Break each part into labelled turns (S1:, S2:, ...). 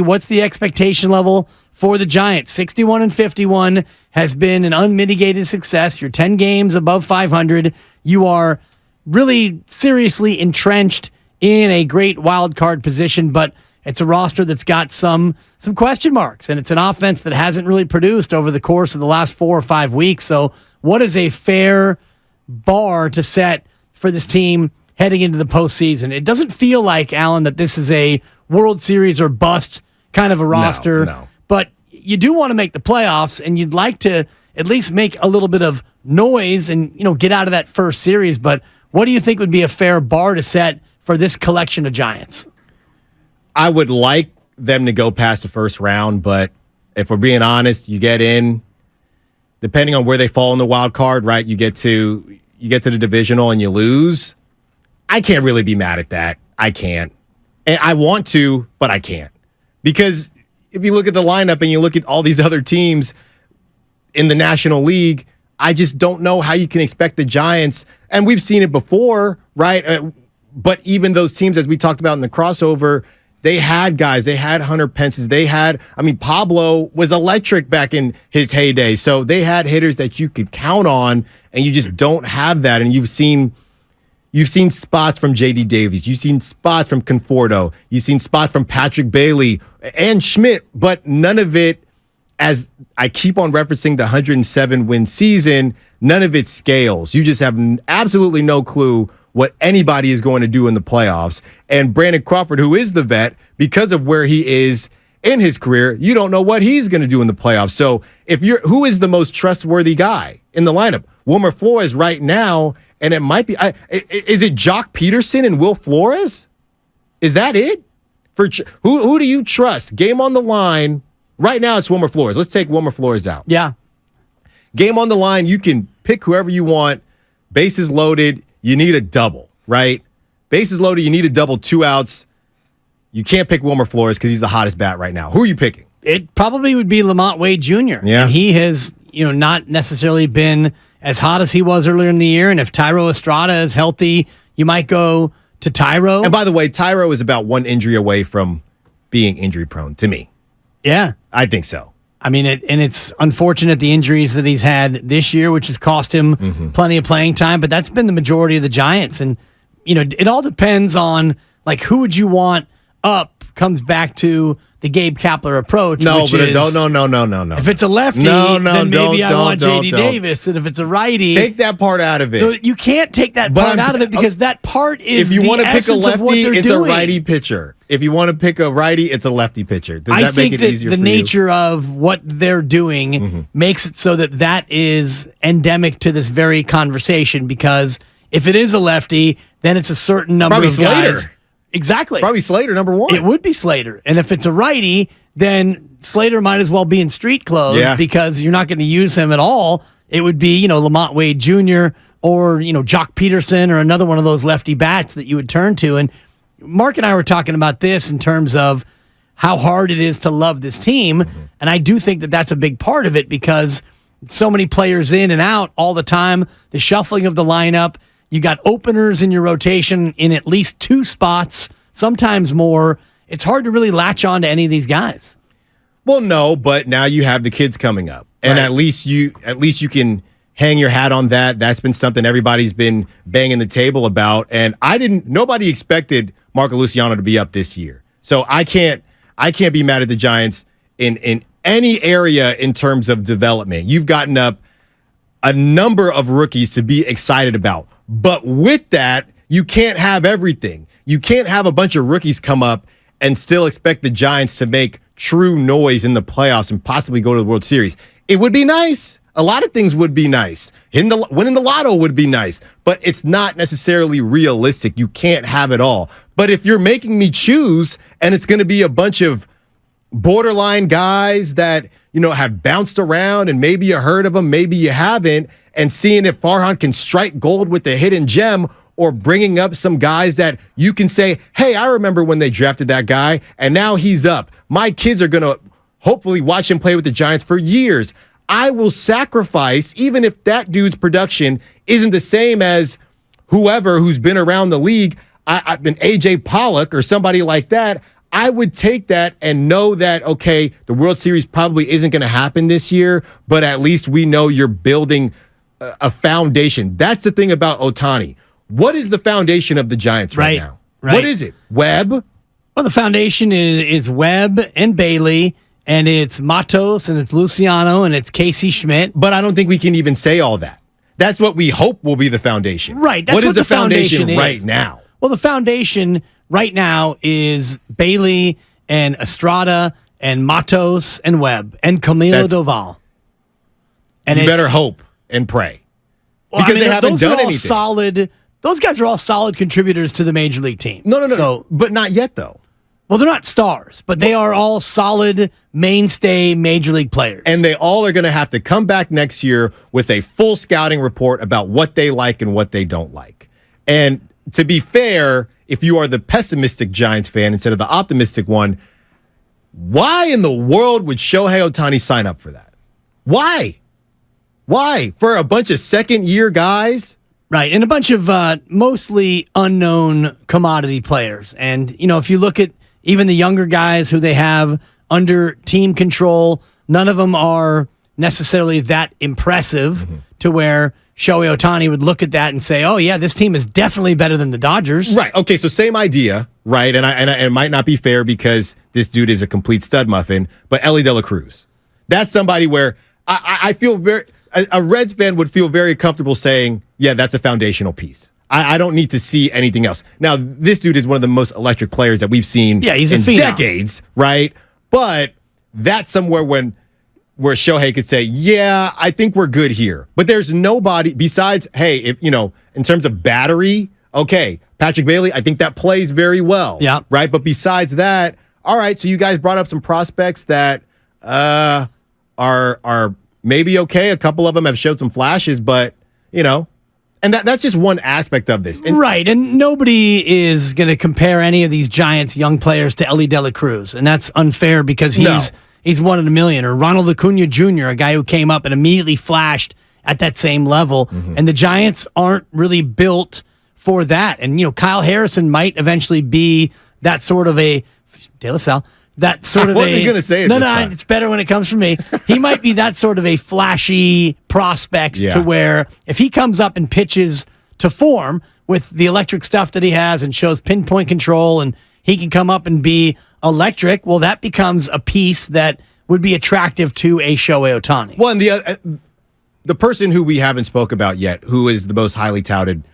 S1: What's the expectation level for the Giants? 61-51 has been an unmitigated success. You're 10 games above 500. You are really seriously entrenched in a great wild card position, but it's a roster that's got some question marks, and it's an offense that hasn't really produced over the course of the last 4 or 5 weeks. So what is a fair bar to set for this team heading into the postseason? It doesn't feel like, Allen, that this is a World Series or bust kind of a roster,
S2: No.
S1: But you do want to make the playoffs, and you'd like to at least make a little bit of noise and get out of that first series. But what do you think would be a fair bar to set for this collection of Giants?
S2: I would like them to go past the first round, but if we're being honest, you get in, depending on where they fall in the wild card, right? You get to the divisional and you lose. I can't really be mad at that. I can't. And I want to, but I can't. Because if you look at the lineup and you look at all these other teams in the National League, I just don't know how you can expect the Giants, and we've seen it before, right? But even those teams, as we talked about in the crossover, they had guys. They had Hunter Pence's. Pablo was electric back in his heyday. So they had hitters that you could count on, and you just don't have that. And you've seen spots from J.D. Davies. You've seen spots from Conforto. You've seen spots from Patrick Bailey and Schmidt, but none of it, as I keep on referencing the 107-win season, none of it scales. You just have absolutely no clue what anybody is going to do in the playoffs. And Brandon Crawford, who is the vet, because of where he is in his career, you don't know what he's going to do in the playoffs. So who is the most trustworthy guy in the lineup? Wilmer Flores right now, and it might be, is it Jock Peterson and Will Flores? Is that it? Who do you trust? Game on the line. Right now it's Wilmer Flores. Let's take Wilmer Flores out.
S1: Yeah.
S2: Game on the line. You can pick whoever you want. Bases loaded. You need a double, right? Bases loaded. You need a double, 2 outs. You can't pick Wilmer Flores because he's the hottest bat right now. Who are you picking?
S1: It probably would be Lamont Wade Jr.
S2: Yeah.
S1: And he has, not necessarily been as hot as he was earlier in the year. And if Tyro Estrada is healthy, you might go to Tyro.
S2: And by the way, Tyro is about one injury away from being injury prone to me.
S1: Yeah.
S2: I think so.
S1: I mean, it's unfortunate the injuries that he's had this year, which has cost him plenty of playing time, but that's been the majority of the Giants. And, it all depends on, who would you want up comes back to the Gabe Kapler approach.
S2: No.
S1: If it's a lefty, then maybe I want J.D. Davis. And if it's a righty...
S2: Take that part out of it.
S1: You can't take that part out of it because that part is
S2: if you want to pick a lefty, it's
S1: doing.
S2: a righty pitcher. If you want to pick a righty, it's a lefty pitcher. Does that make it easier for you?
S1: I think the nature of what they're doing makes it so that is endemic to this very conversation, because if it is a lefty, then it's a certain number of
S2: Slater.
S1: guys. Exactly.
S2: Probably Slater, number one.
S1: It would be Slater. And if it's a righty, then Slater might as well be in street clothes because you're not going to use him at all. It would be, Lamont Wade Jr. or, Jock Peterson or another one of those lefty bats that you would turn to. And Mark and I were talking about this in terms of how hard it is to love this team. And I do think that that's a big part of it because so many players in and out all the time, the shuffling of the lineup. You got openers in your rotation in at least 2 spots, sometimes more. It's hard to really latch on to any of these guys.
S2: Well, no, but now you have the kids coming up, and at least you can hang your hat on that. That's been something everybody's been banging the table about, and nobody expected Marco Luciano to be up this year, so I can't be mad at the Giants in any area in terms of development. You've gotten up a number of rookies to be excited about. But with that, you can't have everything. You can't have a bunch of rookies come up and still expect the Giants to make true noise in the playoffs and possibly go to the World Series. It would be nice. A lot of things would be nice. Winning the lotto would be nice, but it's not necessarily realistic. You can't have it all. But if you're making me choose, and it's going to be a bunch of borderline guys that, have bounced around and maybe you heard of them, maybe you haven't, and seeing if Farhan can strike gold with the hidden gem, or bringing up some guys that you can say, hey, I remember when they drafted that guy and now he's up. My kids are going to hopefully watch him play with the Giants for years. I will sacrifice, even if that dude's production isn't the same as whoever who's been around the league, an AJ Pollock or somebody like that. I would take that and know that, okay, the World Series probably isn't going to happen this year, but at least we know you're building a foundation. That's the thing about Ohtani. What is the foundation of the Giants right now?
S1: Right.
S2: What is it? Webb?
S1: Well, the foundation is Webb and Bailey, and it's Matos, and it's Luciano, and it's Casey Schmidt.
S2: But I don't think we can even say all that. That's what we hope will be the foundation.
S1: Right. That's
S2: what is the foundation
S1: is.
S2: right now?
S1: Well, the foundation right now is Bailey and Estrada and Matos and Webb and Camilo Doval. And
S2: you better hope and pray.
S1: Well,
S2: because they haven't done anything.
S1: Solid. Those guys are all solid contributors to the major league team.
S2: No. But not yet, though.
S1: Well, they're not stars, but they are all solid, mainstay major league players.
S2: And they all are going to have to come back next year with a full scouting report about what they like and what they don't like. And to be fair, if you are the pessimistic Giants fan instead of the optimistic one, why in the world would Shohei Ohtani sign up for that? Why? Why? For a bunch of second-year guys?
S1: Right, and a bunch of mostly unknown commodity players. And, if you look at even the younger guys who they have under team control, none of them are necessarily that impressive to where Shohei Ohtani would look at that and say, oh, yeah, this team is definitely better than the Dodgers.
S2: Right, okay, so same idea, right? And it might not be fair because this dude is a complete stud muffin, but Ellie De La Cruz. That's somebody where I feel very... A Reds fan would feel very comfortable saying, yeah, that's a foundational piece. I don't need to see anything else. Now, this dude is one of the most electric players that we've seen
S1: he's
S2: in
S1: a phenom.
S2: Decades, right? But that's somewhere where Shohei could say, yeah, I think we're good here. But there's nobody besides, hey, in terms of battery, okay, Patrick Bailey, I think that plays very well.
S1: Yeah.
S2: Right? But besides that, all right, so you guys brought up some prospects that are maybe okay. A couple of them have showed some flashes, but, and that's just one aspect of this.
S1: Right, and nobody is going to compare any of these Giants young players to Ellie De La Cruz, and that's unfair because he's one in a million. Or Ronald Acuna Jr., a guy who came up and immediately flashed at that same level, and the Giants aren't really built for that. And, Kyle Harrison might eventually be that sort of a De La Salle. That sort of
S2: I wasn't going to say it this time.
S1: It's better when it comes from me. He might be that sort of a flashy prospect to where if he comes up and pitches to form with the electric stuff that he has and shows pinpoint control and he can come up and be electric, well, that becomes a piece that would be attractive to a Shohei Ohtani.
S2: Well, and the person who we haven't spoke about yet, who is the most highly touted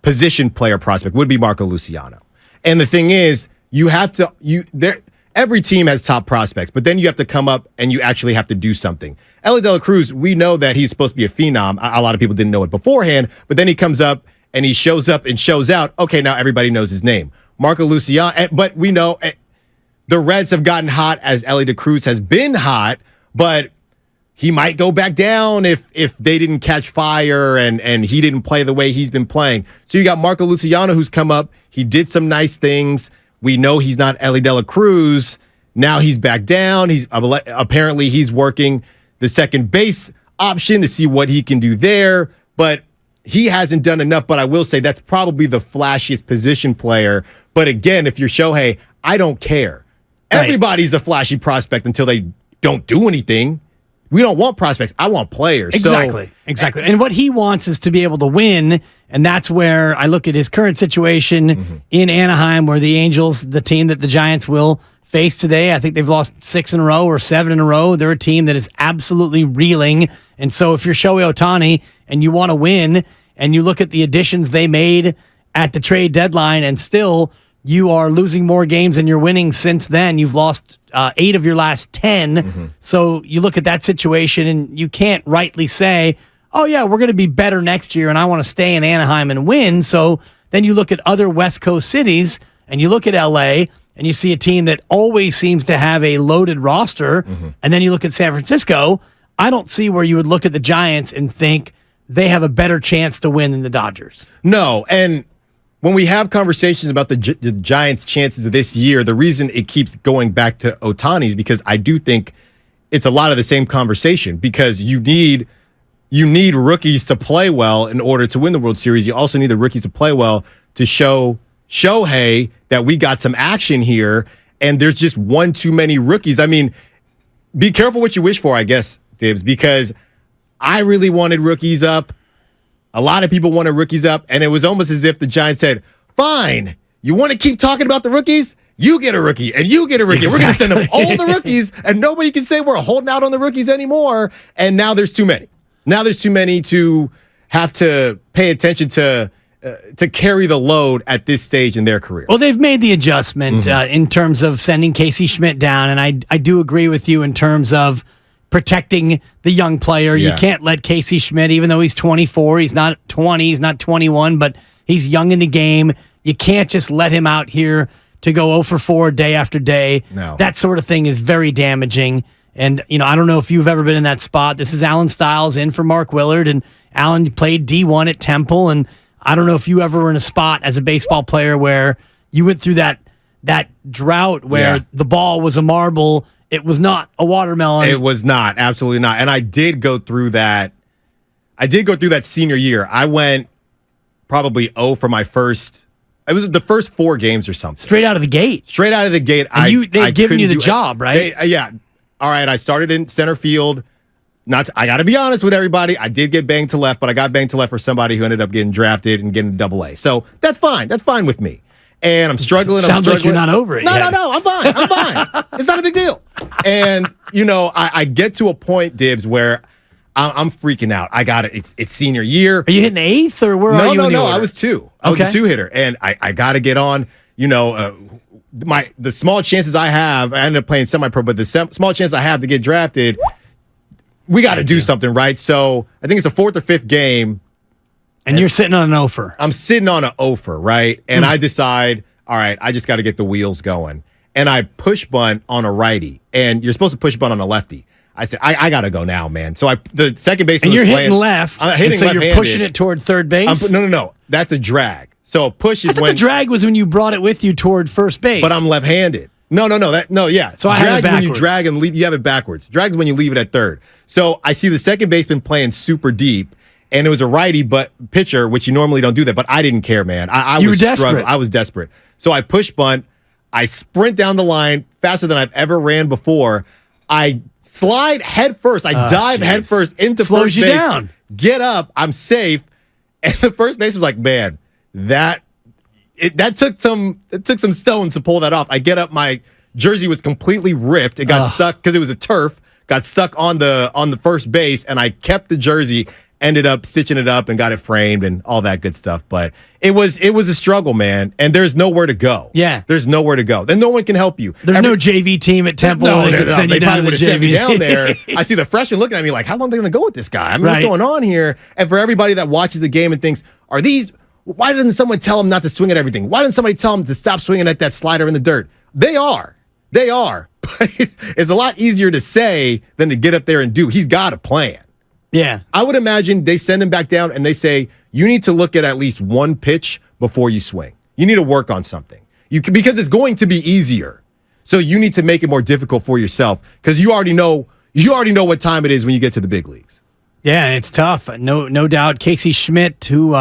S2: position player prospect, would be Marco Luciano. And the thing is, every team has top prospects, but then you have to come up and you actually have to do something. Ellie De La Cruz, we know that he's supposed to be a phenom. A lot of people didn't know it beforehand, but then he comes up and he shows up and shows out. Okay, now everybody knows his name. Marco Luciano, but we know the Reds have gotten hot as Ellie De La Cruz has been hot, but he might go back down if they didn't catch fire and he didn't play the way he's been playing. So you got Marco Luciano who's come up. He did some nice things. We know he's not Ellie De La Cruz. Now he's back down. Apparently he's working the second base option to see what he can do there, but he hasn't done enough. But I will say that's probably the flashiest position player. But again, if you're Shohei, I don't care. Right. Everybody's a flashy prospect until they don't do anything. We don't want prospects. I want players.
S1: Exactly. And what he wants is to be able to win. And that's where I look at his current situation in Anaheim, where the Angels, the team that the Giants will face today, I think they've lost 6 in a row or 7 in a row. They're a team that is absolutely reeling. And so if you're Shohei Ohtani and you want to win, and you look at the additions they made at the trade deadline, and still you are losing more games than you're winning since then. You've lost 8 of your last 10. So you look at that situation and you can't rightly say, oh, yeah, we're going to be better next year and I want to stay in Anaheim and win. So then you look at other West Coast cities and you look at LA and you see a team that always seems to have a loaded roster. And then you look at San Francisco. I don't see where you would look at the Giants and think they have a better chance to win than the Dodgers.
S2: No, and when we have conversations about the Giants' chances of this year, the reason it keeps going back to Ohtani is because I do think it's a lot of the same conversation, because you need rookies to play well in order to win the World Series. You also need the rookies to play well to show Shohei that we got some action here. and there's just one too many rookies. I mean, be careful what you wish for, I guess, Dibs, because I really wanted rookies up. A lot of people wanted rookies up, and it was almost as if the Giants said, fine, you want to keep talking about the rookies? You get a rookie, and you get a rookie. Exactly. We're going to send them all the rookies, and nobody can say we're holding out on the rookies anymore. And now there's too many. Now there's too many to have to pay attention to carry the load at this stage in their career.
S1: Well, they've made the adjustment in terms of sending Casey Schmidt down, and I do agree with you in terms of protecting the young player. Yeah. You can't let Casey Schmidt, even though he's 24, he's not 20, he's not 21, but he's young in the game. You can't just let him out here to go 0 for 4 day after day.
S2: No.
S1: That sort of thing is very damaging. And, I don't know if you've ever been in that spot. This is Allen Stiles in for Mark Willard, and Allen played D1 at Temple, and I don't know if you ever were in a spot as a baseball player where you went through that drought where the ball was a marble. It was not a watermelon.
S2: It was not. Absolutely not. And I did go through that. Senior year. I went probably 0 for my first. It was the first 4 games or something.
S1: Straight out of the gate.
S2: They'd
S1: given you the job, right?
S2: Yeah. All right. I started in center field. I got to be honest with everybody. I did get banged to left, but I got banged to left for somebody who ended up getting drafted and getting AA. So that's fine. That's fine with me. And I'm struggling.
S1: Sounds like you're not over it.
S2: No. I'm fine. It's not a big deal. And I get to a point, Dibs, where I'm freaking out. I got it. It's senior year.
S1: Are you hitting 8th or where are you?
S2: No. I was 2. I was a 2-hitter, and I got to get on. The small chances I have. I ended up playing semi-pro, but the small chance I have to get drafted, we got to do something, right? So I think it's the 4th or 5th game.
S1: And you're sitting on an offer.
S2: I'm sitting on an offer, right? And I decide, all right, I just got to get the wheels going. And I push bunt on a righty. And you're supposed to push bunt on a lefty. I said, I got to go now, man. So the second baseman
S1: and you're
S2: was
S1: hitting left.
S2: I'm hitting
S1: so
S2: left-handed.
S1: You're pushing it toward third base?
S2: No. That's a drag. So a push is
S1: the drag was when you brought it with you toward first base.
S2: But I'm left-handed. No.
S1: So I have it backwards.
S2: When you drag and leave, you have it backwards. Drag's when you leave it at third. So I see the second baseman playing super deep, and it was a righty but pitcher, which you normally don't do that. But I didn't care, man. I was struggling. I was desperate. So I push bunt. I sprint down the line faster than I've ever ran before. I slide head first. I dive head first into first base.
S1: Down.
S2: Get up. I'm safe. And the first base was like, man, that took some stones to pull that off. I get up. My jersey was completely ripped. It got stuck because it was a turf. Got stuck on the first base, and I kept the jersey. Ended up stitching it up and got it framed and all that good stuff. But it was a struggle, man. And there's nowhere to go.
S1: Yeah,
S2: there's nowhere to go. Then no one can help you.
S1: There's no JV team at Temple.
S2: They probably would have sent me down there. I see the freshman looking at me like, how long are they going to go with this guy? I mean, what's going on here? And for everybody that watches the game and thinks, why didn't someone tell him not to swing at everything? Why didn't somebody tell him to stop swinging at that slider in the dirt? They are. But it's a lot easier to say than to get up there and do. He's got a plan.
S1: Yeah.
S2: I would imagine they send him back down and they say, you need to look at least one pitch before you swing. You need to work on something. Because it's going to be easier. So you need to make it more difficult for yourself because you already know what time it is when you get to the big leagues.
S1: Yeah, it's tough. No doubt. Casey Schmidt, who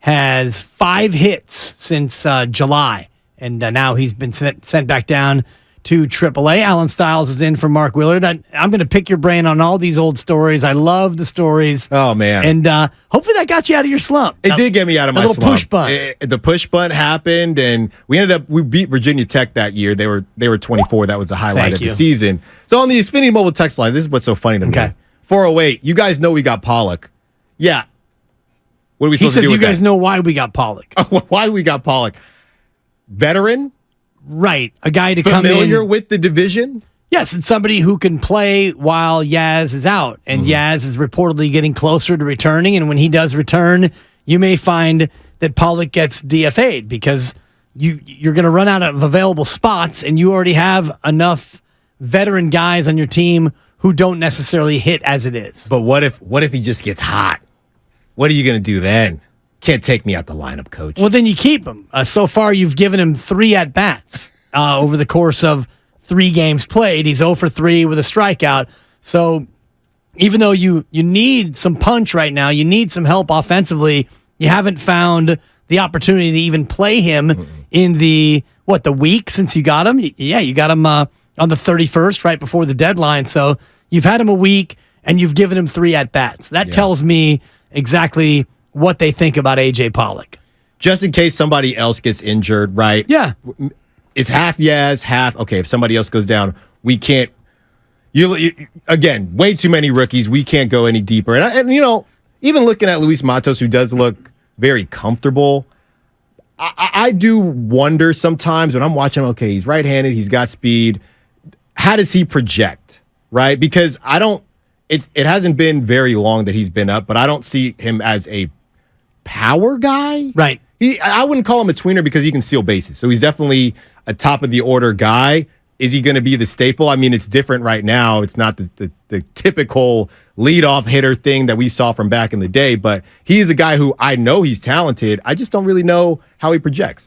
S1: has 5 hits since July, and now he's been sent back down to AAA. Allen Stiles is in for Mark Willard. I'm going to pick your brain on all these old stories. I love the stories.
S2: Oh, man.
S1: And hopefully that got you out of your slump.
S2: It did get me out of my slump.
S1: Push bunt.
S2: The push bunt happened, and we beat Virginia Tech that year. They were 24. That was the highlight of the season. So on the Xfinity Mobile text line, this is what's so funny to me. 408, you guys know we got Pollock. Yeah. What are we supposed to do with that?
S1: He says you guys know why we got Pollock.
S2: Why we got Pollock. Veteran?
S1: Right. A guy to come in.
S2: Familiar with the division?
S1: Yes, and somebody who can play while Yaz is out. And Yaz is reportedly getting closer to returning. And when he does return, you may find that Pollock gets DFA'd because you're going to run out of available spots, and you already have enough veteran guys on your team who don't necessarily hit as it is.
S2: But what if he just gets hot? What are you going to do then? Can't take me out the lineup, coach.
S1: Well, then you keep him. So far, you've given him 3 at-bats over the course of 3 games played. He's 0 for 3 with a strikeout. So even though you need some punch right now, you need some help offensively, you haven't found the opportunity to even play him in the the week since you got him? Yeah, you got him on the 31st, right before the deadline. So you've had him a week, and you've given him 3 at-bats. That tells me exactly what they think about A.J. Pollock.
S2: Just in case somebody else gets injured, right?
S1: Yeah.
S2: It's half yes, half, okay, if somebody else goes down, we can't. Again, way too many rookies. We can't go any deeper. And even looking at Luis Matos, who does look very comfortable, I do wonder sometimes when I'm watching him, okay, he's right-handed, he's got speed. How does he project, right? Because it hasn't been very long that he's been up, but I don't see him as a power guy.
S1: Right.
S2: I wouldn't call him a tweener because he can steal bases. So he's definitely a top-of-the-order guy. Is he going to be the staple? I mean, it's different right now. It's not the typical leadoff hitter thing that we saw from back in the day, but he is a guy who I know he's talented. I just don't really know how he projects.